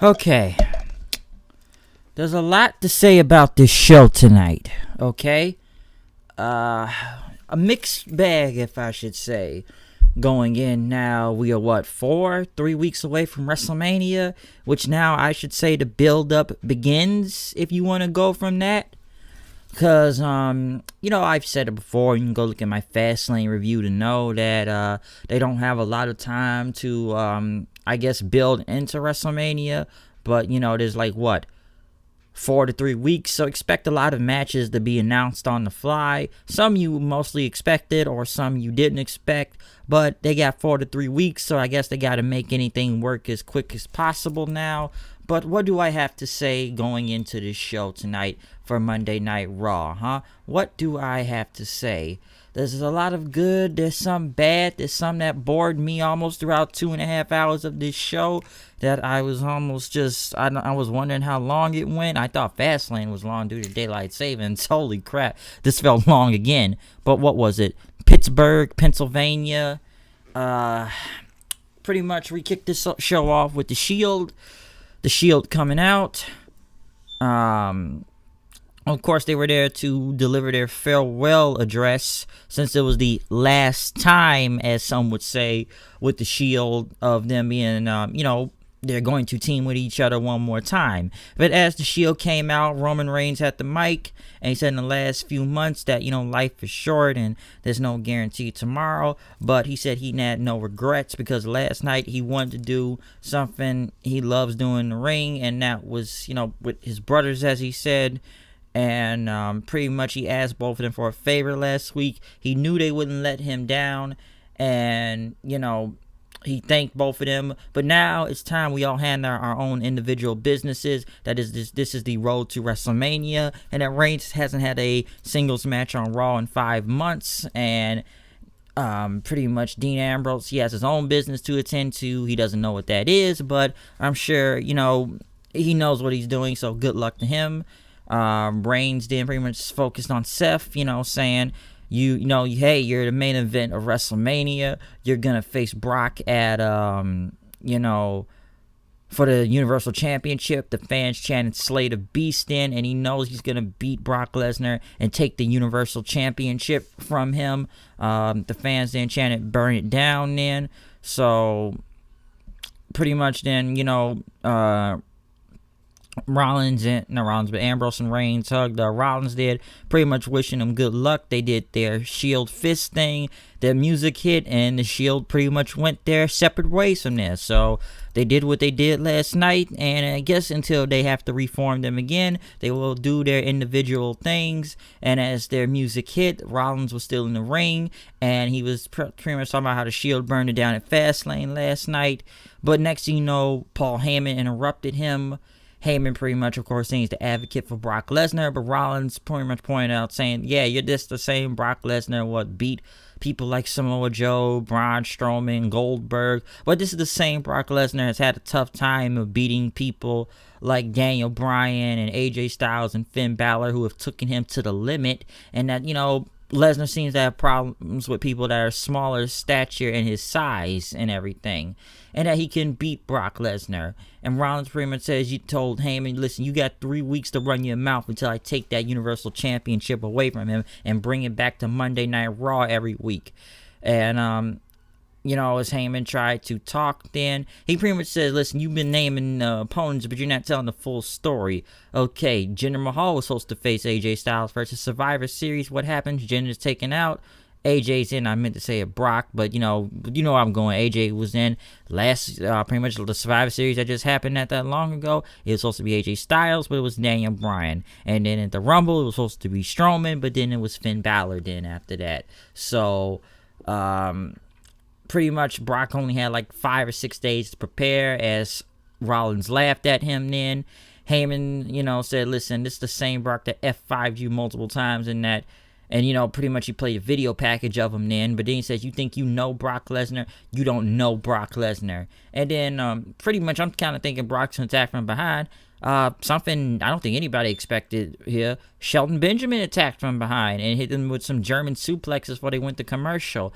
Okay. There's a lot to say about this show tonight, okay? A mixed bag, if I should say. Going in now, we are 3 weeks away from WrestleMania, which now I should say the build-up begins, if you want to go from that. Because, I've said it before, you can go look at my Fastlane review to know that they don't have a lot of time to, build into WrestleMania. But, there's 4 to 3 weeks, so expect a lot of matches to be announced on the fly. Some you mostly expected, or some you didn't expect, but they got 4 to 3 weeks, so I guess they got to make anything work as quick as possible now. But what do I have to say going into this show tonight for Monday Night Raw, huh? What do I have to say? There's a lot of good, there's some bad, there's some that bored me almost throughout 2.5 hours of this show that I was almost I was wondering how long it went. I thought Fastlane was long due to daylight savings. Holy crap, this felt long again. But what was it? Pittsburgh, Pennsylvania. Pretty much we kicked this show off with The Shield coming out. Of course, they were there to deliver their farewell address, since it was the last time, as some would say, with the Shield, of them being, they're going to team with each other one more time. But as the Shield came out, Roman Reigns had the mic, and he said in the last few months that, life is short and there's no guarantee tomorrow. But he said he had no regrets, because last night he wanted to do something he loves doing in the ring, and that was, with his brothers, as he said. And pretty much he asked both of them for a favor last week. He knew they wouldn't let him down, and he thanked both of them. But now it's time we all handle our own individual businesses. That is, this is the road to WrestleMania, and that Reigns hasn't had a singles match on Raw in 5 months. And pretty much Dean Ambrose, he has his own business to attend to. He doesn't know what that is, but I'm sure he knows what he's doing, so good luck to him. Reigns then pretty much focused on Seth, saying, hey, you're the main event of WrestleMania. You're gonna face Brock at, for the Universal Championship. The fans chanted "Slay the Beast" in, and he knows he's gonna beat Brock Lesnar and take the Universal Championship from him. The fans then chanted "Burn it down" then. So pretty much then, Ambrose and Reigns hugged. Rollins did, pretty much wishing them good luck. They did their Shield fist thing. Their music hit, and the Shield pretty much went their separate ways from there. So they did what they did last night, and I guess until they have to reform them again, they will do their individual things. And as their music hit, Rollins was still in the ring, and he was pretty much talking about how the Shield burned it down at Fastlane last night. But next thing you know, Paul Heyman interrupted him. Heyman pretty much, of course, saying he's the advocate for Brock Lesnar, but Rollins pretty much pointed out, saying, yeah, you're just the same Brock Lesnar what beat people like Samoa Joe, Braun Strowman, Goldberg. But this is the same Brock Lesnar has had a tough time of beating people like Daniel Bryan and AJ Styles and Finn Balor, who have taken him to the limit. And that, Lesnar seems to have problems with people that are smaller stature and his size and everything, and that he can beat Brock Lesnar. And Rollins pretty much says, you told Heyman, listen, you got 3 weeks to run your mouth until I take that Universal Championship away from him and bring it back to Monday Night Raw every week. And as Heyman tried to talk, then he pretty much said, listen, you've been naming opponents, but you're not telling the full story. Okay, Jinder Mahal was supposed to face AJ Styles versus Survivor Series. What happens? Jinder's taken out. AJ's in. I meant to say Brock, but you know where I'm going. AJ was in last, pretty much the Survivor Series that just happened not that long ago. It was supposed to be AJ Styles, but it was Daniel Bryan. And then at the Rumble, it was supposed to be Strowman, but then it was Finn Balor then after that. So, pretty much Brock only had 5 or 6 days to prepare, as Rollins laughed at him then. Heyman, said, listen, this is the same Brock that F5'd you multiple times in that. And, pretty much he played a video package of him then. But then he says, you think you know Brock Lesnar? You don't know Brock Lesnar. And then pretty much I'm kind of thinking Brock's going to attack from behind. Something I don't think anybody expected here. Shelton Benjamin attacked from behind and hit them with some German suplexes before they went to commercial.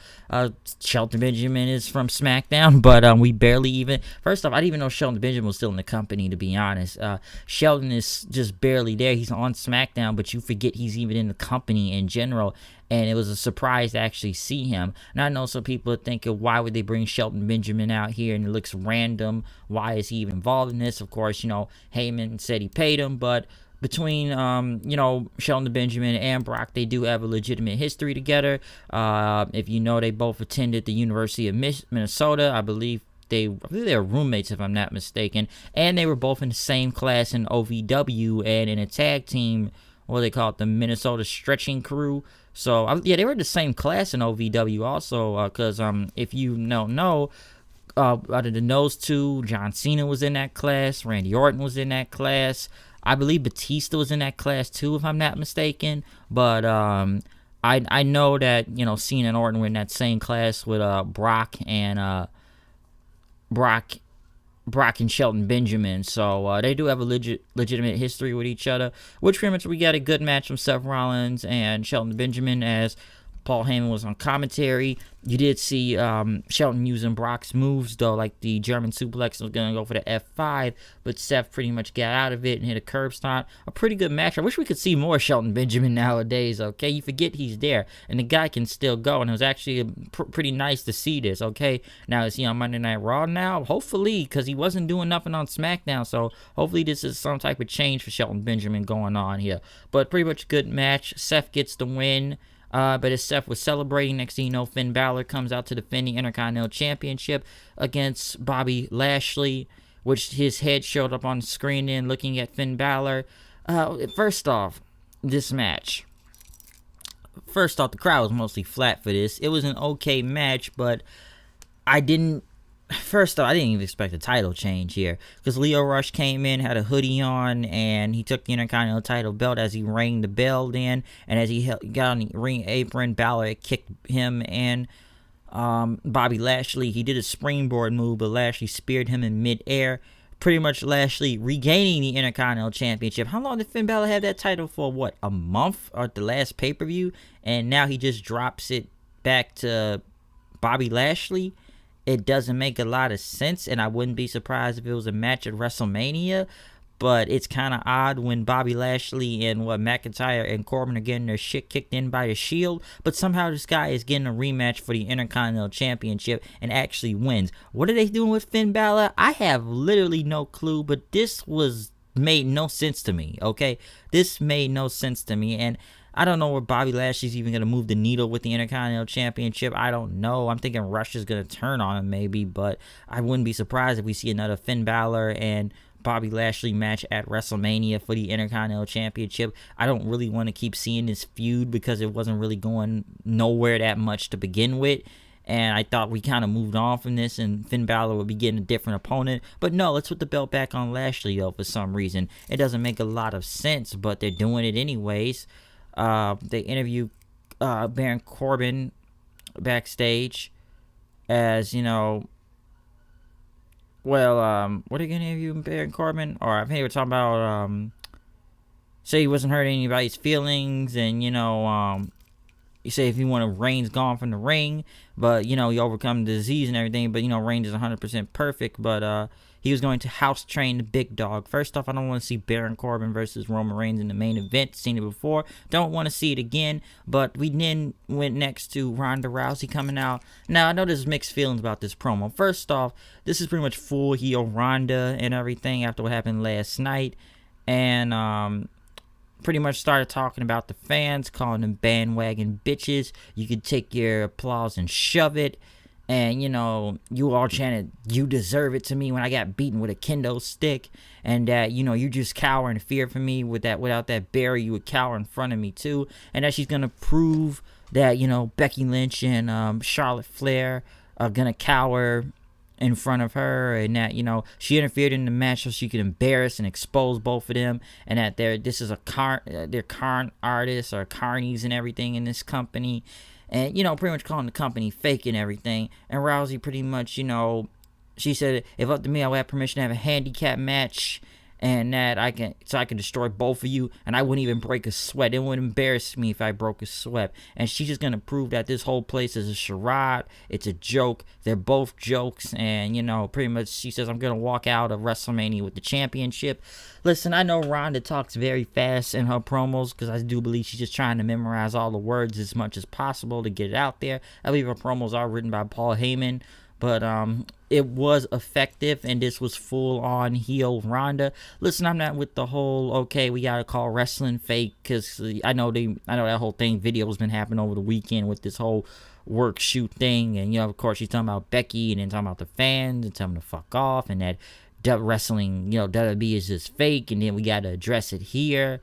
Shelton Benjamin is from SmackDown, but we barely even. First off, I didn't even know Shelton Benjamin was still in the company, to be honest. Shelton is just barely there. He's on SmackDown, but you forget he's even in the company in general. And it was a surprise to actually see him. And I know some people are thinking, why would they bring Shelton Benjamin out here? And it looks random. Why is he even involved in this? Of course, Heyman said he paid him. But between, Shelton Benjamin and Brock, they do have a legitimate history together. If you know, they both attended the University of Minnesota. I believe they were roommates, if I'm not mistaken. And they were both in the same class in OVW and in a tag team, what they call it, the Minnesota Stretching Crew. So, they were in the same class in OVW also, because if you don't know, out of those two, John Cena was in that class, Randy Orton was in that class, I believe Batista was in that class too, if I'm not mistaken, but I know that, Cena and Orton were in that same class with Brock and Shelton Benjamin, so they do have a legitimate history with each other, which pretty much we got a good match from Seth Rollins and Shelton Benjamin as Paul Heyman was on commentary. You did see Shelton using Brock's moves, though, like the German suplex was going to go for the F5, but Seth pretty much got out of it and hit a curb stomp. A pretty good match. I wish we could see more Shelton Benjamin nowadays, okay? You forget he's there, and the guy can still go, and it was actually pretty nice to see this, okay? Now, is he on Monday Night Raw now? Hopefully, because he wasn't doing nothing on SmackDown, so hopefully this is some type of change for Shelton Benjamin going on here. But pretty much a good match. Seth gets the win. But as Seth was celebrating, next thing you know, Finn Balor comes out to defend the Intercontinental Championship against Bobby Lashley, which his head showed up on the screen then looking at Finn Balor. First off, this match. First off, the crowd was mostly flat for this. It was an okay match, but First off, I didn't even expect a title change here, because Leo Rush came in, had a hoodie on, and he took the Intercontinental title belt as he rang the bell then, and as he got on the ring apron, Balor kicked him and Bobby Lashley. He did a springboard move, but Lashley speared him in midair. Pretty much Lashley regaining the Intercontinental Championship. How long did Finn Balor have that title for? What, a month at the last pay-per-view? And now he just drops it back to Bobby Lashley. It doesn't make a lot of sense, and I wouldn't be surprised if it was a match at WrestleMania, but it's kind of odd when Bobby Lashley and McIntyre and Corbin are getting their shit kicked in by the Shield, but somehow this guy is getting a rematch for the Intercontinental Championship and actually wins. What are they doing with Finn Balor? I have literally no clue, but this made no sense to me, okay? This made no sense to me, and I don't know where Bobby Lashley's even going to move the needle with the Intercontinental Championship. I don't know. I'm thinking Rush is going to turn on him maybe, but I wouldn't be surprised if we see another Finn Balor and Bobby Lashley match at WrestleMania for the Intercontinental Championship. I don't really want to keep seeing this feud because it wasn't really going nowhere that much to begin with. And I thought we kind of moved on from this and Finn Balor would be getting a different opponent. But no, let's put the belt back on Lashley, though, for some reason. It doesn't make a lot of sense, but they're doing it anyways. They interview Baron Corbin backstage as, what are they going to interview Baron Corbin? Or I think they were talking about, say he wasn't hurting anybody's feelings, and, you say if you want Reigns gone from the ring, but, you overcome the disease and everything, but, Reigns is 100% perfect, but, he was going to house train the big dog. First off, I don't want to see Baron Corbin versus Roman Reigns in the main event. Seen it before. Don't want to see it again. But we then went next to Ronda Rousey coming out. Now, I know there's mixed feelings about this promo. First off, this is pretty much full heel Ronda and everything after what happened last night. And pretty much started talking about the fans, calling them bandwagon bitches. You could take your applause and shove it. And, you all chanted, you deserve it to me when I got beaten with a kendo stick. And that, you just cower in fear for me without that barrier, you would cower in front of me too. And that she's going to prove that, Becky Lynch and Charlotte Flair are going to cower in front of her. And that, she interfered in the match so she could embarrass and expose both of them. And that they're con artists or carnies and everything in this company. And, pretty much calling the company fake and everything. And Rousey pretty much, she said, if up to me, I would have permission to have a handicap match. and that I can destroy both of you, and I wouldn't even break a sweat. It wouldn't embarrass me if I broke a sweat. And she's just gonna prove that this whole place is a charade. It's a joke. They're both jokes, and pretty much she says, I'm gonna walk out of WrestleMania with the championship. Listen, I know Ronda talks very fast in her promos because I do believe she's just trying to memorize all the words as much as possible to get it out there. I believe her promos are written by Paul Heyman. But it was effective, and this was full on heel Ronda. Listen, I'm not with the whole okay, we gotta call wrestling fake, because I know that whole video has been happening over the weekend with this whole work shoot thing, and of course she's talking about Becky and then talking about the fans and telling them to fuck off, and that wrestling, WWE is just fake, and then we gotta address it here.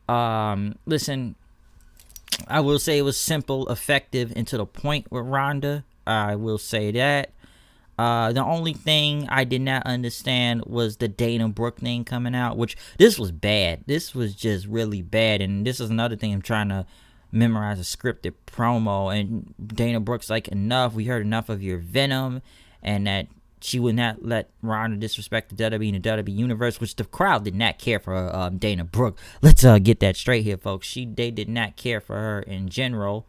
Listen, I will say it was simple, effective, and to the point with Ronda. I will say that. The only thing I did not understand was the Dana Brooke thing coming out, which this was bad. This was just really bad, and this is another thing I'm trying to memorize a scripted promo, and Dana Brooke's like, enough, we heard enough of your venom, and that she would not let Ronda disrespect the WWE and the WWE universe, which the crowd did not care for Dana Brooke. Let's get that straight here, folks. They did not care for her in general.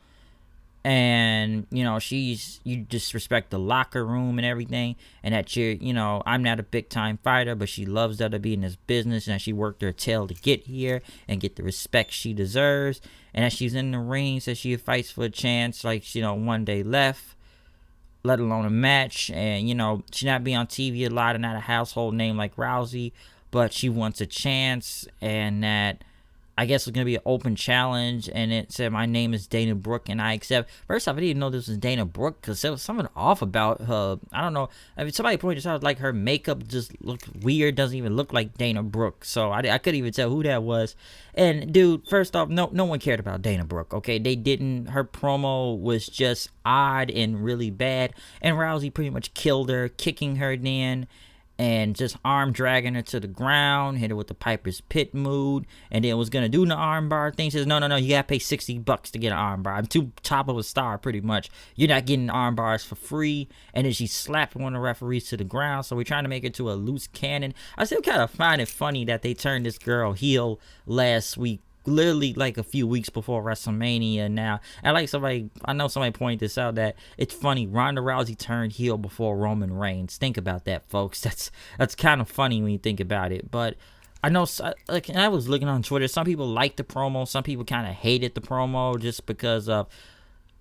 And you disrespect the locker room and everything, and that I'm not a big time fighter, but she loves WWE in this business, and she worked her tail to get here and get the respect she deserves. And as she's in the ring, says she fights for a chance, like one day left, let alone a match. And she not be on TV a lot and not a household name like Rousey, but she wants a chance, and that I guess it's going to be an open challenge, and it said, my name is Dana Brooke, and I accept. First off, I didn't know this was Dana Brooke, because there was something off about her. I don't know. I mean, somebody pointed out, like, her makeup just looked weird, doesn't even look like Dana Brooke, so I couldn't even tell who that was. And, dude, first off, no one cared about Dana Brooke, okay? They didn't. Her promo was just odd and really bad, and Rousey pretty much killed her, kicking her then, and just arm dragging her to the ground, hit her with the Piper's Pit mood, and then was gonna do the arm bar thing. Says, no, you gotta pay $60 to get an arm bar. I'm too top of a star, pretty much. You're not getting arm bars for free. And then she slapped one of the referees to the ground. So we're trying to make it to a loose cannon. I still kind of find it funny that they turned this girl heel last week, literally like a few weeks before WrestleMania now. And I know somebody pointed this out, that it's funny, Ronda Rousey turned heel before Roman Reigns. Think about that, folks. That's kind of funny when you think about it. But I know, like, and I was looking on Twitter, some people liked the promo, some people kind of hated the promo just because of,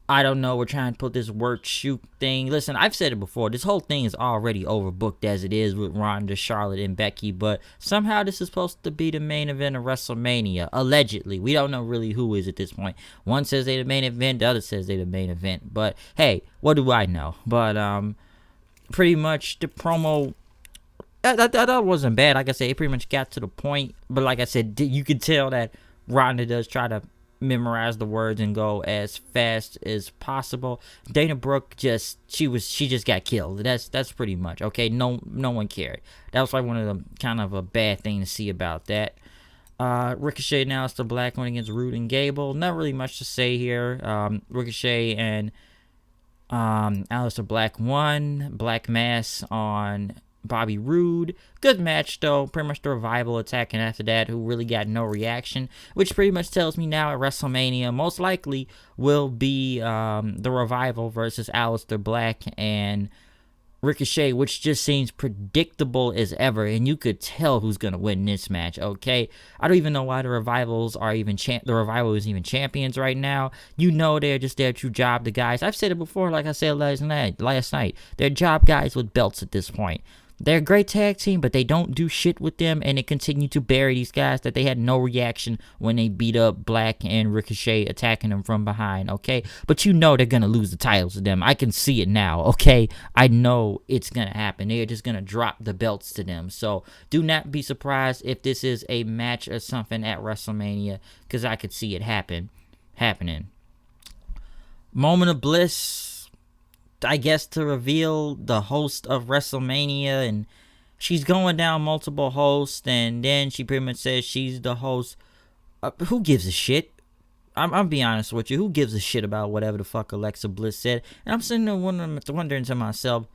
I don't know, we're trying to put this work shoot thing. Listen, I've said it before, this whole thing is already overbooked as it is with Ronda, Charlotte, and Becky, but somehow this is supposed to be the main event of WrestleMania, allegedly. We don't know really who is at this point. One says they're the main event, the other says they're the main event, but hey, what do I know? But pretty much the promo, that wasn't bad. Like I said, it pretty much got to the point, but like I said, you could tell that Ronda does try to memorize the words and go as fast as possible. Dana Brooke she just got killed. That's pretty much okay. No one cared. That was like one of the kind of a bad thing to see about that. Ricochet now, Aleister Black went against Rude and Gable. Not really much to say here. Ricochet and Aleister Black won. Black Mass on Bobby Roode. Good match though. Pretty much the Revival attacking after that, who really got no reaction, which pretty much tells me now at WrestleMania most likely will be the Revival versus Aleister Black and Ricochet, which just seems predictable as ever, and you could tell who's gonna win this match. Okay, I don't even know why the Revival is even champions right now. They're just there to job the guys. I've said it before, like I said last night. They're job guys with belts at this point. They're a great tag team, but they don't do shit with them, and they continue to bury these guys that they had no reaction when they beat up Black and Ricochet, attacking them from behind, okay? But they're gonna lose the titles to them. I can see it now, okay? I know it's gonna happen. They're just gonna drop the belts to them. So do not be surprised if this is a match or something at WrestleMania, because I could see it happening. Moment of bliss, I guess, to reveal the host of WrestleMania, and she's going down multiple hosts, and then she pretty much says she's the host. Who gives a shit? I'm be honest with you. Who gives a shit about whatever the fuck Alexa Bliss said? And I'm sitting there wondering to myself,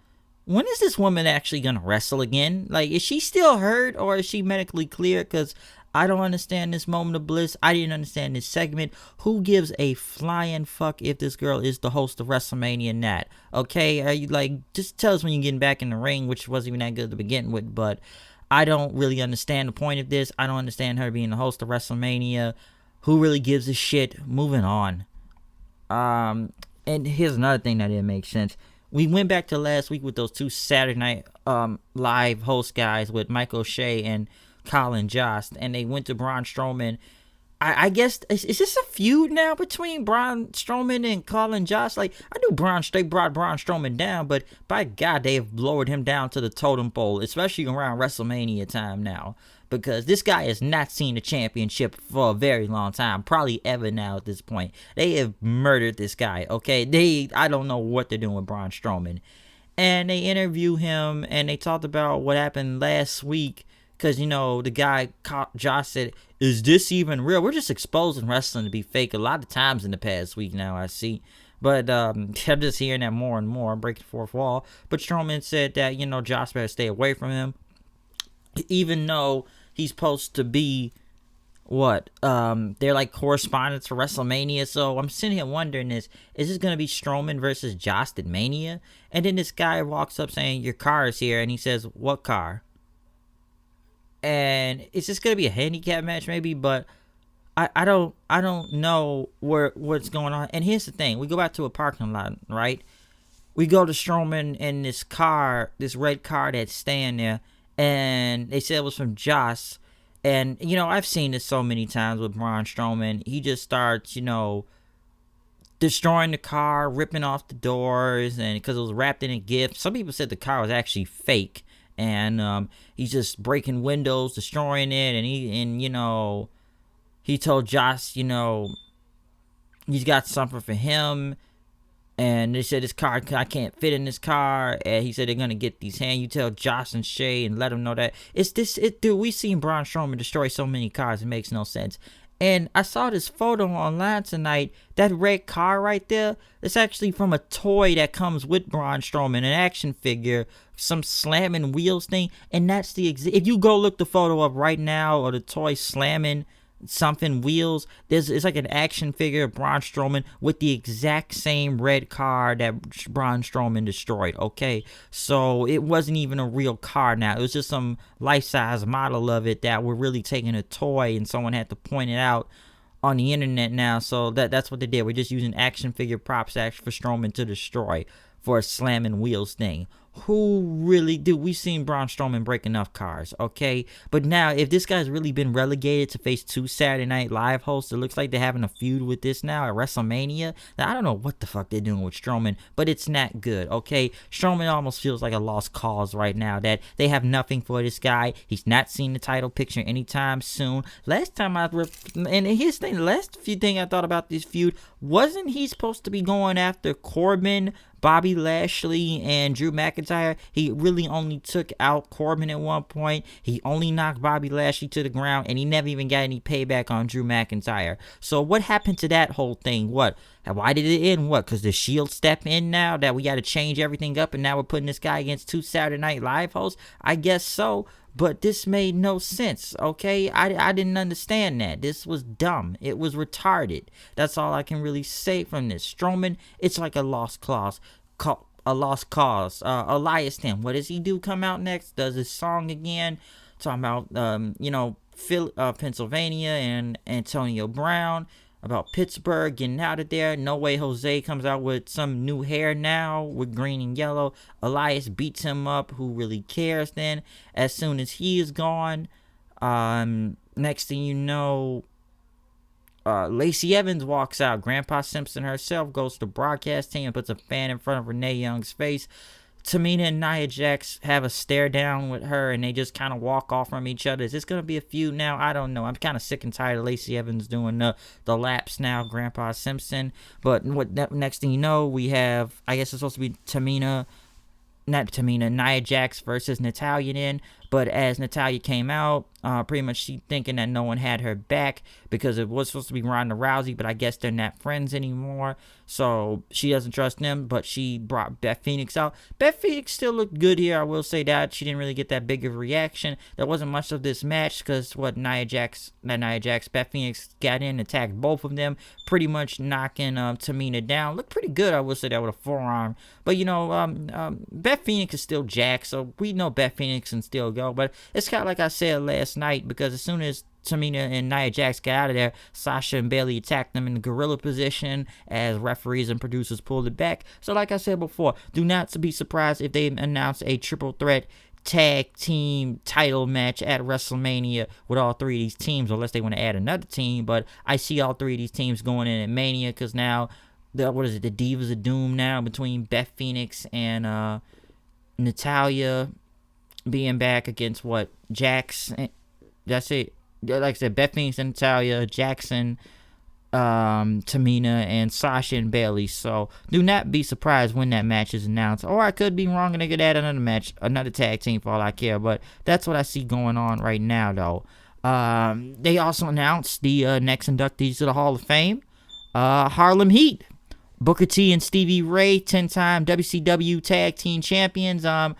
when is this woman actually gonna wrestle again? Like, is she still hurt or is she medically cleared? Because I don't understand this moment of bliss. I didn't understand this segment. Who gives a flying fuck if this girl is the host of WrestleMania Nat? Okay, are you like, just tell us when you're getting back in the ring, which wasn't even that good to begin with, but I don't really understand the point of this. I don't understand her being the host of WrestleMania. Who really gives a shit? Moving on. And here's another thing that didn't make sense. We went back to last week with those two Saturday Night Live host guys with Michael Shea and Colin Jost, and they went to Braun Strowman. I guess, is this a feud now between Braun Strowman and Colin Jost? Like, I knew they brought Braun Strowman down, but by God, they've lowered him down to the totem pole, especially around WrestleMania time now, because this guy has not seen the championship for a very long time, probably ever now at this point. They have murdered this guy, okay? I don't know what they're doing with Braun Strowman. And they interview him, and they talked about what happened last week, because, the guy, Josh, said, is this even real? We're just exposing wrestling to be fake a lot of times in the past week now, I see. But I'm just hearing that more and more. I'm breaking the fourth wall. But Strowman said that, Josh better stay away from him. Even though he's supposed to be, they're like correspondents for WrestleMania. So I'm sitting here wondering, is this going to be Strowman versus Josh at Mania? And then this guy walks up saying, your car is here. And he says, what car? And it's just gonna be a handicap match maybe, but I don't know what's going on. And here's the thing: we go back to a parking lot, right? We go to Strowman in this car, this red car that's staying there, and they said it was from Josh. And I've seen this so many times with Braun Strowman. He just starts, destroying the car, ripping off the doors, and because it was wrapped in a gift. Some people said the car was actually fake. And he's just breaking windows, destroying it, and he told Josh, he's got something for him, and they said this car, I can't fit in this car, and he said they're gonna get these hands. You tell Josh and Shay and let them know that dude. We seen Braun Strowman destroy so many cars, it makes no sense. And I saw this photo online tonight. That red car right there, it's actually from a toy that comes with Braun Strowman, an action figure, some slamming wheels thing. And that's if you go look the photo up right now, or the toy slamming something wheels, it's like an action figure of Braun Strowman with the exact same red car that Braun Strowman destroyed, okay? So it wasn't even a real car now. It was just some life-size model of it that were really taking a toy, and someone had to point it out on the internet now. So that's what they did. We're just using action figure props for Strowman to destroy for a slamming wheels thing. Who really do? We've seen Braun Strowman break enough cars, okay? But now, if this guy's really been relegated to face two Saturday Night Live hosts, it looks like they're having a feud with this now at WrestleMania. Now, I don't know what the fuck they're doing with Strowman, but it's not good, okay? Strowman almost feels like a lost cause right now, that they have nothing for this guy. He's not seen the title picture anytime soon. Last time and here's the thing, the last few thing I thought about this feud, wasn't he supposed to be going after Corbin, Bobby Lashley, and Drew McIntyre? He really only took out Corbin at one point. He only knocked Bobby Lashley to the ground, and he never even got any payback on Drew McIntyre. So what happened to that whole thing? What? Why did it end? What? Because the Shield step in now that we got to change everything up, and now we're putting this guy against two Saturday Night Live hosts? I guess so. But this made no sense, okay? I didn't understand that. This was dumb. It was retarded. That's all I can really say from this. Strowman, it's like a lost cause. Elias Tim, what does he do? Come out next? Does his song again? Talking about, Pennsylvania and Antonio Brown. About Pittsburgh getting out of there. No Way Jose comes out with some new hair now with green and yellow. Elias beats him up. Who really cares then? As soon as he is gone, next thing you know, Lacey Evans walks out. Grandpa Simpson herself goes to the broadcast team and puts a fan in front of Renee Young's face. Tamina and Nia Jax have a stare down with her, and they just kind of walk off from each other. Is this going to be a feud now? I don't know. I'm kind of sick and tired of Lacey Evans doing the laps now, Grandpa Simpson. But next thing you know, we have, I guess it's supposed to be Nia Jax versus Natalya then. But as Natalya came out, pretty much she thinking that no one had her back because it was supposed to be Ronda Rousey, but I guess they're not friends anymore. So she doesn't trust them, but she brought Beth Phoenix out. Beth Phoenix still looked good here, I will say that. She didn't really get that big of a reaction. There wasn't much of this match because Beth Phoenix got in, attacked both of them, pretty much knocking Tamina down. Looked pretty good, I will say that, with a forearm. But, Beth Phoenix is still jacked, so we know Beth Phoenix can still go. But it's kind of like I said last night, because as soon as Tamina and Nia Jax got out of there, Sasha and Bayley attacked them in the gorilla position as referees and producers pulled it back. So like I said before, do not be surprised if they announce a triple threat tag team title match at WrestleMania with all three of these teams, unless they want to add another team. But I see all three of these teams going in at Mania, because now the Divas of Doom now, between Beth Phoenix and Natalya being back against Jax. That's it. Like I said, Beth Phoenix and Natalya, Jackson, Tamina, and Sasha and Bayley. So do not be surprised when that match is announced. Or I could be wrong and they could add another match, another tag team, for all I care. But that's what I see going on right now, though. They also announced the next inductees to the Hall of Fame. Harlem Heat, Booker T and Stevie Ray, 10-time WCW Tag Team Champions. I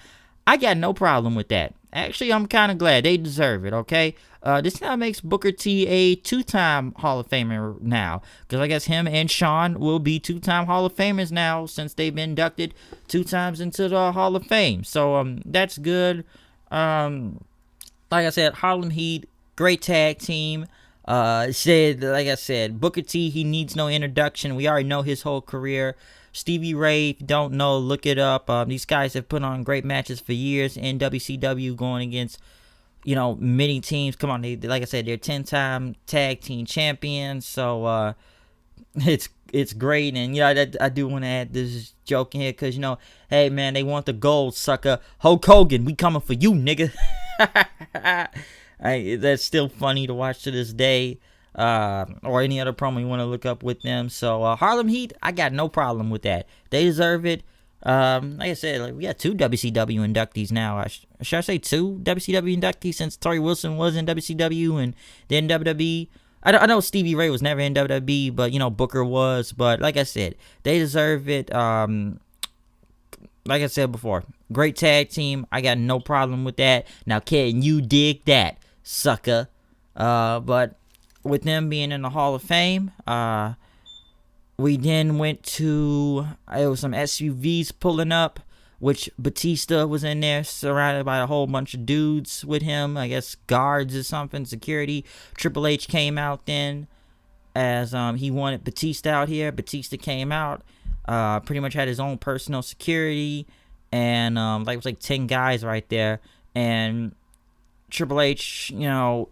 got no problem with that. Actually, I'm kind of glad. They deserve it, okay? This now makes Booker T a 2-time Hall of Famer now, because I guess him and Shawn will be 2-time Hall of Famers now, since they've been inducted 2 times into the Hall of Fame. So that's good. Like I said, Harlem Heat, great tag team. Like I said, Booker T, he needs no introduction. We already know his whole career. Stevie Ray, if you don't know, look it up. These guys have put on great matches for years in WCW, going against, many teams. Come on, like I said, they're 10-time tag team champions. So it's great. And I do want to add this joke in here, because hey man, they want the gold, sucker. Hulk Hogan, we coming for you, nigga. That's still funny to watch to this day. Or any other promo you want to look up with them. So Harlem Heat, I got no problem with that. They deserve it. Like I said, we got 2 WCW inductees now. Should I say 2 WCW inductees, since Torrie Wilson was in WCW and then WWE? I know Stevie Ray was never in WWE, but Booker was. But like I said, they deserve it. Like I said before, great tag team. I got no problem with that. Now, can you dig that, sucker? But with them being in the Hall of Fame, we then went to, it was some SUVs pulling up, which Batista was in there, surrounded by a whole bunch of dudes with him, I guess guards or something, security. Triple H came out then, as he wanted Batista out here. Batista came out, pretty much had his own personal security, and it was like 10 guys right there. And Triple H,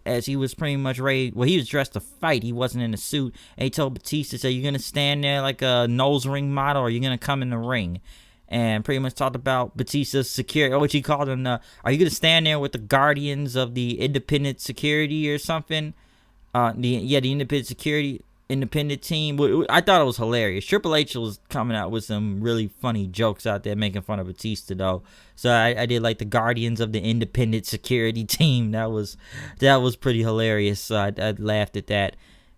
as he was pretty much ready, he was dressed to fight. He wasn't in a suit. And he told Batista, "So you're going to stand there like a nose ring model, or you're going to come in the ring?" And pretty much talked about Batista's security, or what he called him, are you going to stand there with the guardians of the independent security or something? The independent team. I thought it was hilarious. Triple H was coming out with some really funny jokes out there, making fun of Batista, though. So I did like the guardians of the independent security team. That was pretty hilarious. So I laughed at that.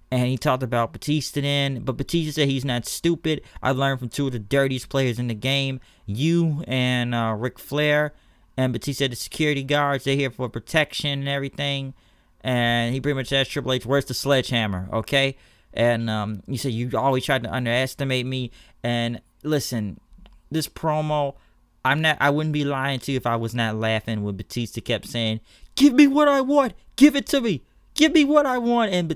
And he talked about Batista then, but Batista said he's not stupid. I learned from 2 of the dirtiest players in the game, you and Ric Flair. And Batista said the security guards, they're here for protection and everything. And he pretty much asked Triple H, "Where's the sledgehammer?" Okay. And he said, "You always tried to underestimate me." And listen, this promo, I wouldn't be lying to you if I was not laughing when Batista kept saying, "Give me what I want. Give it to me. Give me what I want." And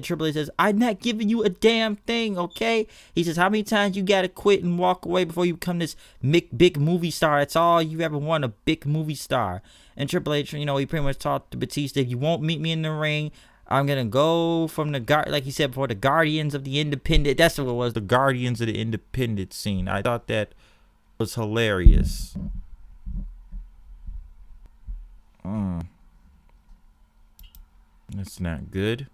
Triple H says, "I'm not giving you a damn thing, okay?" He says, "How many times you gotta quit and walk away before you become this big movie star? That's all you ever want, a big movie star." And Triple H, he pretty much talked to Batista, "If you won't meet me in the ring, I'm going to go from like he said before, the Guardians of the Independent." That's what it was, the Guardians of the Independent scene. I thought that was hilarious. That's not good.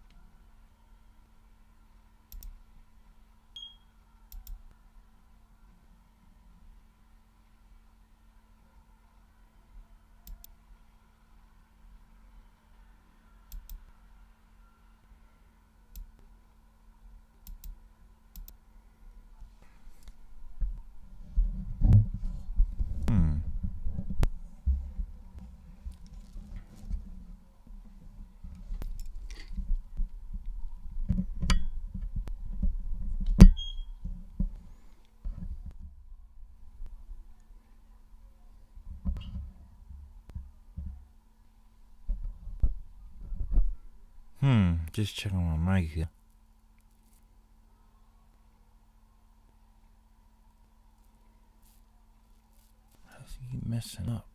Just checking my mic here. How's he messing up?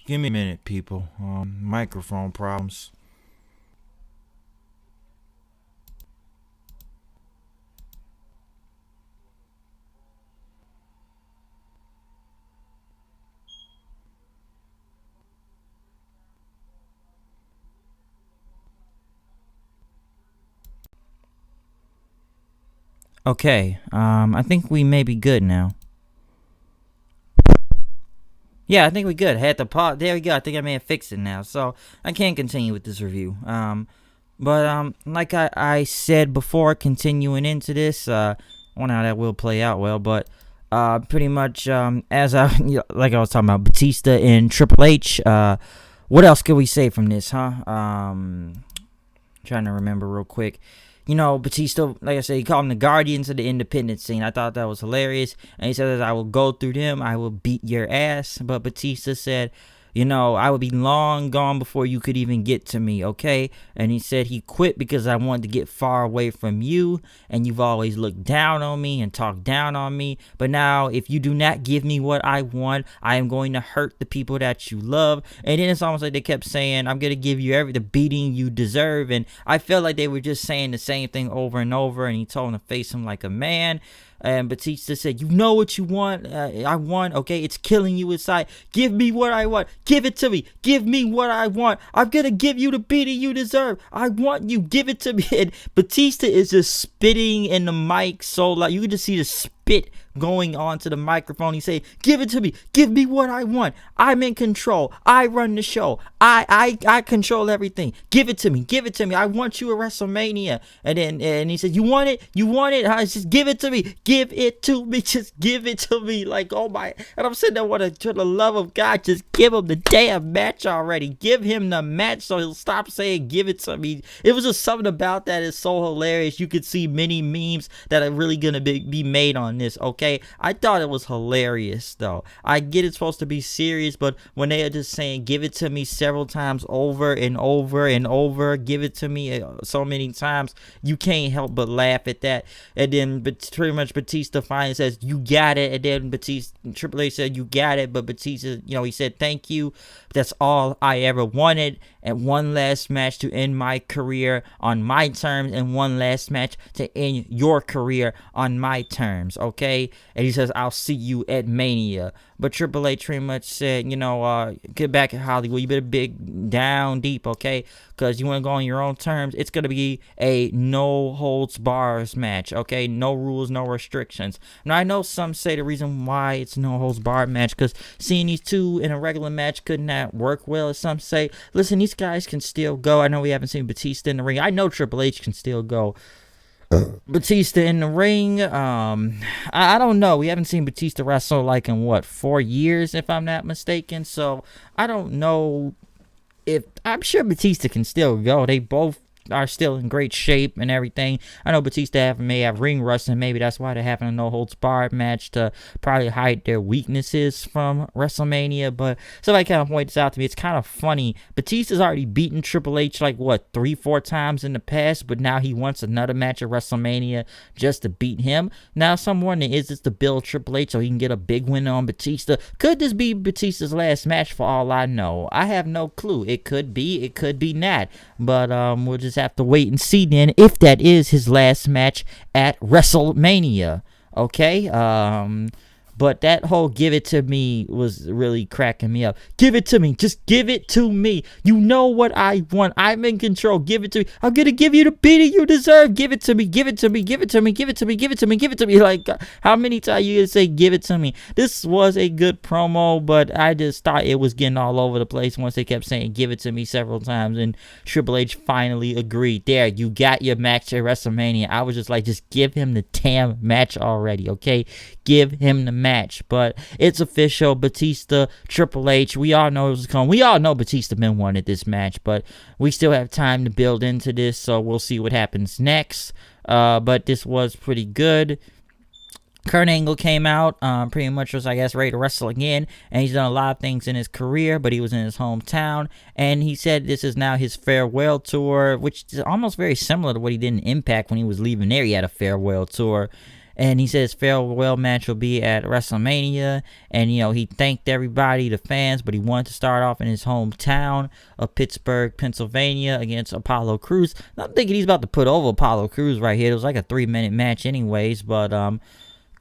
Give me a minute, people. Microphone problems. Okay, I think we may be good now. Yeah, I think we good. Had to pause. There we go. I think I may have fixed it now. So I can continue with this review. But like I said before, continuing into this, I wonder how that will play out well. But pretty much as I like I was talking about Batista and Triple H. What else could we say from this, huh? Trying to remember real quick. You know, Batista, like I said, he called them the guardians of the independent scene. I thought that was hilarious. And he said, I will go through them. I will beat your ass. But Batista said, you know, I would be long gone before you could even get to me, okay? And he said he quit because I wanted to get far away from you. And you've always looked down on me and talked down on me. But now, if you do not give me what I want, I am going to hurt the people that you love. And then it's almost like they kept saying, I'm going to give you the beating you deserve. And I felt like they were just saying the same thing over and over. And he told him to face him like a man. And Batista said, you know what you want? I want, okay? It's killing you inside. Give me what I want. Give it to me. Give me what I want. I'm going to give you the beating you deserve. I want you. Give it to me. And Batista is just spitting in the mic so loud. You can just see the spit going onto the microphone. He say, give it to me. Give me what I want. I'm in control. I run the show. I control everything. Give it to me. Give it to me. I want you at WrestleMania. And he said, you want it? You want it? I just give it to me. Give it to me. Just give it to me. Like, oh my. And I'm sitting there to the love of God, just give him the damn match already. Give him the match so he'll stop saying give it to me. It was just something about that is so hilarious. You could see many memes that are really going to be made on this, okay? I thought it was hilarious, though. I get it's supposed to be serious, but when they are just saying give it to me several times over and over and over, give it to me so many times, you can't help but laugh at that. And then pretty much Batista finally says, you got it. And then Triple H said, you got it. But Batista, you know, he said, thank you. That's all I ever wanted. And one last match to end my career on my terms, and one last match to end your career on my terms, okay? And he says, I'll see you at Mania. But Triple H pretty much said, you know, get back at Hollywood. You better big down deep, okay? Because you want to go on your own terms. It's going to be a no holds bars match, okay? No rules, no restrictions. Now, I know some say the reason why it's no holds bar match because seeing these two in a regular match could not work well. As some say, listen, these guys can still go. I know we haven't seen Batista in the ring. I know Triple H can still go. Batista in the ring, I don't know. We haven't seen Batista wrestle like in what, 4 years, if I'm not mistaken. So I don't know if I'm sure Batista can still go. They both are still in great shape and everything. I know Batista may have ring rust, and maybe that's why they're having a no holds barred match to probably hide their weaknesses from WrestleMania. But somebody kind of points out to me, it's kind of funny. Batista's already beaten Triple H like what, 3-4 times in the past, but now he wants another match at WrestleMania just to beat him. Now some wondering, is this to build Triple H so he can get a big win on Batista? Could this be Batista's last match for all I know? I have no clue. It could be not. But we'll just have to wait and see then if that is his last match at WrestleMania. Okay, But that whole give it to me was really cracking me up. Give it to me. Just give it to me. You know what I want. I'm in control. Give it to me. I'm going to give you the beating you deserve. Give it to me. Give it to me. Give it to me. Give it to me. Give it to me. Give it to me. Like, how many times you going to say give it to me? This was a good promo, but I just thought it was getting all over the place once they kept saying give it to me several times, and Triple H finally agreed. There, you got your match at WrestleMania. I was just like, just give him the damn match already, okay? Give him the match. But it's official. Batista, Triple H, we all know it was coming. We all know Batista been wanted this match, but we still have time to build into this, so we'll see what happens next. But this was pretty good. Kurt Angle came out, pretty much was, I guess, ready to wrestle again, and he's done a lot of things in his career, but he was in his hometown, and he said this is now his farewell tour, which is almost very similar to what he did in Impact when he was leaving there. He had a farewell tour, and he said his farewell match will be at WrestleMania, and, you know, he thanked everybody, the fans, but he wanted to start off in his hometown of Pittsburgh, Pennsylvania, against Apollo Crews. I'm thinking he's about to put over Apollo Crews right here. It was like a 3-minute match anyways, but,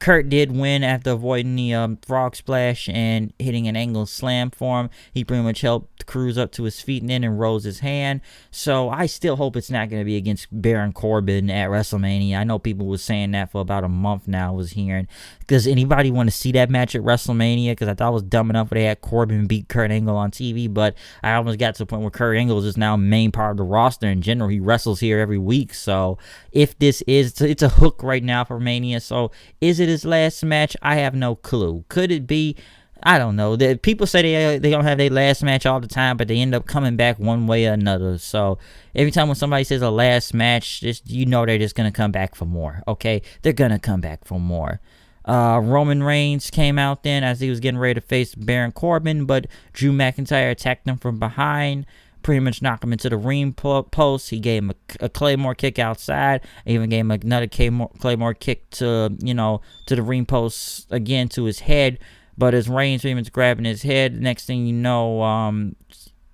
Kurt did win after avoiding the frog splash and hitting an angle slam for him. He pretty much helped Crews up to his feet and then rose his hand. So I still hope it's not going to be against Baron Corbin at WrestleMania. I know people were saying that for about a month now, I was hearing. Does anybody want to see that match at WrestleMania? Because I thought it was dumb enough where they had Corbin beat Kurt Angle on TV, but I almost got to the point where Kurt Angle is just now a main part of the roster in general. He wrestles here every week. So if this is, it's a hook right now for Mania. So is it his last match? I have no clue. Could it be? I don't know. People say they don't have their last match all the time, but they end up coming back one way or another. So every time when somebody says a last match, just, you know, they're just gonna come back for more. Okay, they're gonna come back for more. Roman Reigns came out then as he was getting ready to face Baron Corbin, but Drew McIntyre attacked him from behind, pretty much knocked him into the ring post. He gave him a Claymore kick outside, even gave him another Claymore kick to, you know, to the ring post again, to his head. But as Reigns pretty much grabbing his head, next thing you know,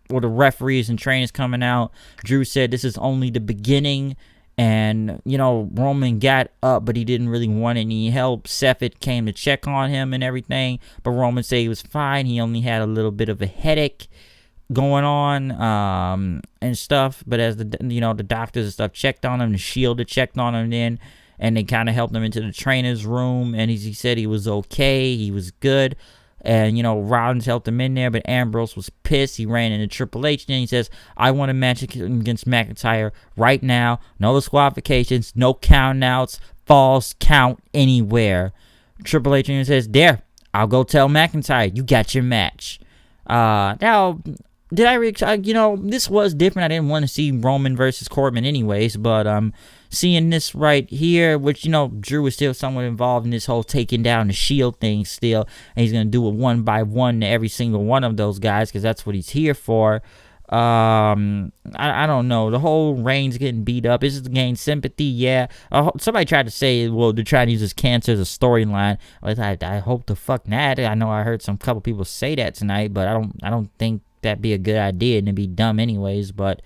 well, the referees and trainers coming out, Drew said this is only the beginning. And, you know, Roman got up, but he didn't really want any help. Seth came to check on him and everything, but Roman said he was fine. He only had a little bit of a headache going on and stuff. But as the doctors and stuff checked on him, the Shield had checked on him then, and they kind of helped him into the trainer's room. And he said he was okay. He was good. And, you know, Rollins helped him in there, but Ambrose was pissed. He ran into Triple H, and he says, I want a match against McIntyre right now. No disqualifications, no count-outs, falls count anywhere. Triple H says, there, I'll go tell McIntyre, you got your match. Now, this was different. I didn't want to see Roman versus Corbin anyways, but seeing this right here, which, you know, Drew is still somewhat involved in this whole taking down the Shield thing still, and he's going to do it one by one to every single one of those guys, because that's what he's here for. I don't know. The whole Reigns getting beat up, is it to gain sympathy? Yeah. Somebody tried to say, well, they're trying to use this cancer as a storyline. I hope the fuck not. I know I heard some couple people say that tonight, but I don't think that'd be a good idea, and it'd be dumb anyways. But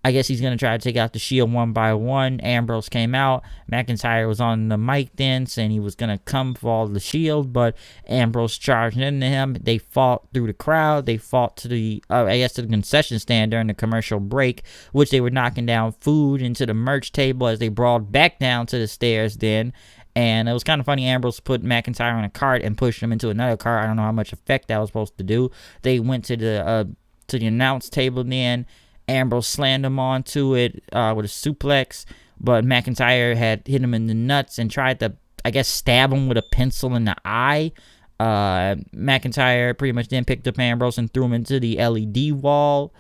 I guess he's going to try to take out the Shield one by one. Ambrose came out. McIntyre was on the mic then, saying he was going to come for all the Shield, but Ambrose charged into him. They fought through the crowd. They fought to the concession stand during the commercial break, which they were knocking down food into the merch table as they brawled back down to the stairs then. And it was kind of funny. Ambrose put McIntyre on a cart and pushed him into another cart. I don't know how much effect that was supposed to do. They went to the announce table then. Ambrose slammed him onto it with a suplex, but McIntyre had hit him in the nuts and tried to, I guess, stab him with a pencil in the eye. McIntyre pretty much then picked up Ambrose and threw him into the LED wall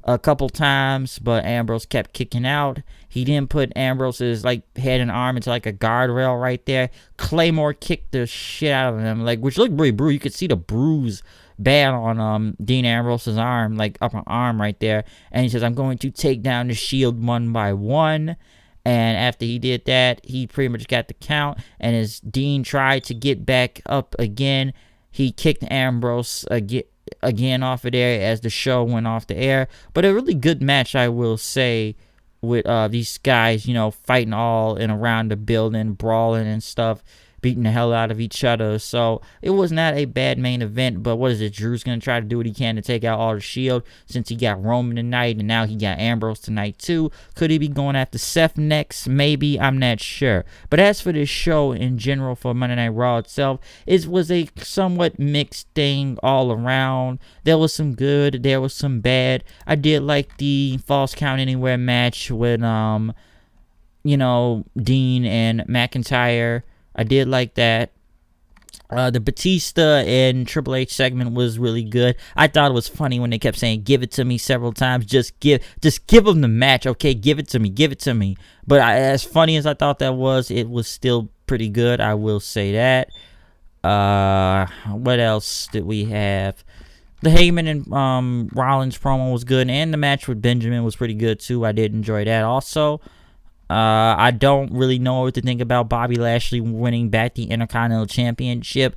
a couple times, but Ambrose kept kicking out. He then put Ambrose's head and arm into a guardrail right there. Claymore kicked the shit out of him, which looked pretty brutal. You could see the bruise bad on Dean Ambrose's arm, upper arm right there. And he says, I'm going to take down the Shield one by one. And after he did that, he pretty much got the count. And as Dean tried to get back up again, he kicked Ambrose again off of there as the show went off the air. But a really good match, I will say, with these guys, fighting all and around the building, brawling and stuff. beating the hell out of each other. So it was not a bad main event. But what is it? Drew's going to try to do what he can to take out all the Shield since he got Roman tonight and now he got Ambrose tonight too. Could he be going after Seth next? Maybe. I'm not sure. But as for this show in general for Monday Night Raw itself, it was a somewhat mixed thing all around. There was some good. There was some bad. I did like the Falls Count Anywhere match with Dean and McIntyre. I did like that. The Batista and Triple H segment was really good. I thought it was funny when they kept saying "give it to me" several times. Just give them the match, okay? Give it to me. But as funny as I thought that was, it was still pretty good. I will say that. What else did we have? The Heyman and Rollins promo was good, and the match with Benjamin was pretty good too. I did enjoy that also. I don't really know what to think about Bobby Lashley winning back the Intercontinental Championship.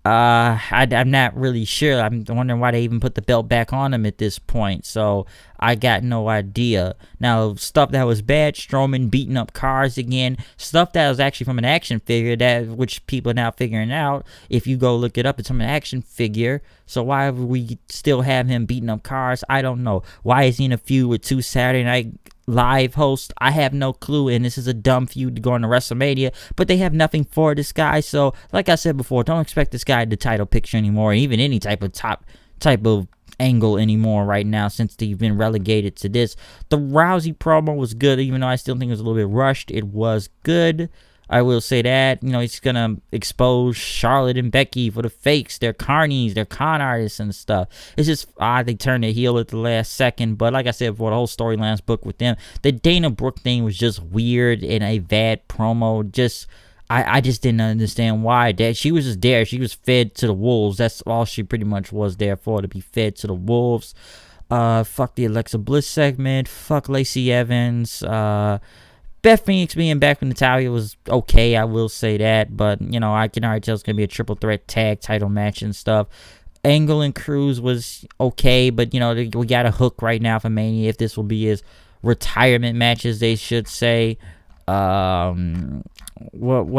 I'm not really sure. I'm wondering why they even put the belt back on him at this point. So I got no idea. Now, stuff that was bad, Strowman beating up cars again. Stuff that was actually from an action figure, which people are now figuring out. If you go look it up, it's from an action figure. So why would we still have him beating up cars? I don't know. Why is he in a feud with 2 Saturday Night Live hosts? I have no clue, and this is a dumb feud to go into WrestleMania, but they have nothing for this guy. So like I said before, don't expect this guy in the title picture anymore, even any type of angle anymore right now, since they've been relegated to this. The Rousey promo was good, even though I still think it was a little bit rushed. It was good, I will say that. He's gonna expose Charlotte and Becky for the fakes. They're carnies, they're con artists and stuff. It's just odd they turned their heel at the last second. But like I said before, the whole storyline's booked with them. The Dana Brooke thing was just weird and a bad promo. I just didn't understand why. That she was just there. She was fed to the wolves. That's all she pretty much was there for, to be fed to the wolves. Fuck the Alexa Bliss segment. Fuck Lacey Evans. Beth Phoenix being back with Natalya was okay, I will say that. But, I can already tell it's going to be a triple threat tag title match and stuff. Angle and Cruz was okay, but, we got a hook right now for Mania. If this will be his retirement matches, they should say. What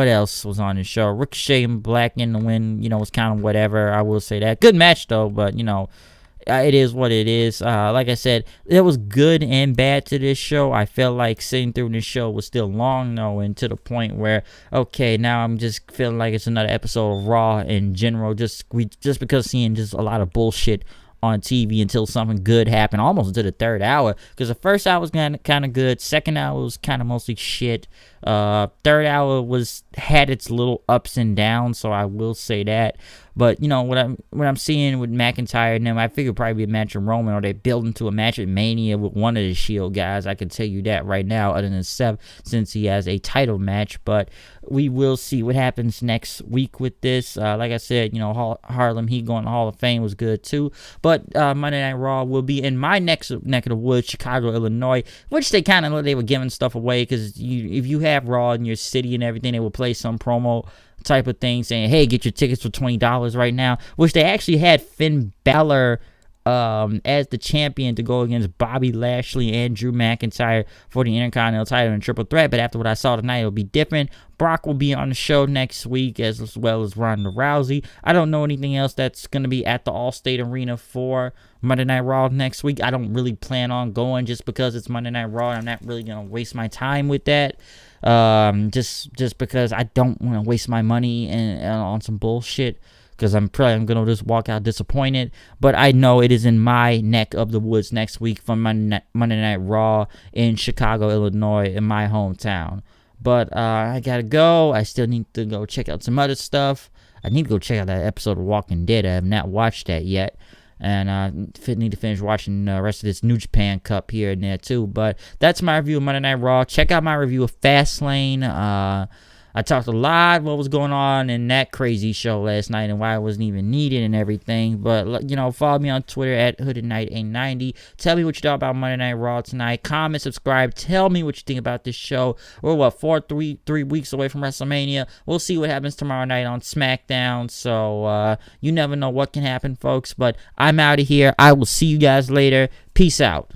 else was on the show? Ricochet and Black in the win, was kind of whatever. I will say that. Good match, though, but, it is what it is. Like I said, there was good and bad to this show. I felt like sitting through this show was still long, though, and to the point where, okay, now I'm just feeling like it's another episode of Raw in general, just because seeing just a lot of bullshit on TV until something good happened, almost into the third hour, because the first hour was kind of good, second hour was kind of mostly shit, third hour had its little ups and downs, so I will say that. But what I'm seeing with McIntyre and them, I figure probably be a match with Roman, or they build into a match at Mania with one of the Shield guys. I can tell you that right now, other than Seth, since he has a title match. But we will see what happens next week with this. Like I said, Harlem Heat going to Hall of Fame was good too. But Monday Night Raw will be in my next neck of the woods, Chicago, Illinois, which they were giving stuff away, because if you have Raw in your city and everything, they will play some promo type of thing saying, hey, get your tickets for $20 right now, which they actually had Finn Balor as the champion to go against Bobby Lashley and Drew McIntyre for the Intercontinental title and triple threat. But after what I saw tonight, it'll be different. Brock will be on the show next week, as well as Ronda Rousey. I don't know anything else that's going to be at the Allstate Arena for Monday Night Raw next week. I don't really plan on going, just because it's Monday Night Raw. I'm not really going to waste my time with that. Just because I don't want to waste my money on some bullshit, because I'm going to just walk out disappointed. But I know it is in my neck of the woods next week for Monday Night Raw in Chicago, Illinois, in my hometown. But I got to go. I still need to go check out some other stuff. I need to go check out that episode of Walking Dead. I have not watched that yet. And I need to finish watching the rest of this New Japan Cup here and there too. But that's my review of Monday Night Raw. Check out my review of Fastlane. I talked a lot what was going on in that crazy show last night and why it wasn't even needed and everything. But, follow me on Twitter at HoodedKnight890. Tell me what you thought about Monday Night Raw tonight. Comment, subscribe. Tell me what you think about this show. We're, 3 weeks away from WrestleMania. We'll see what happens tomorrow night on SmackDown. So, you never know what can happen, folks. But I'm out of here. I will see you guys later. Peace out.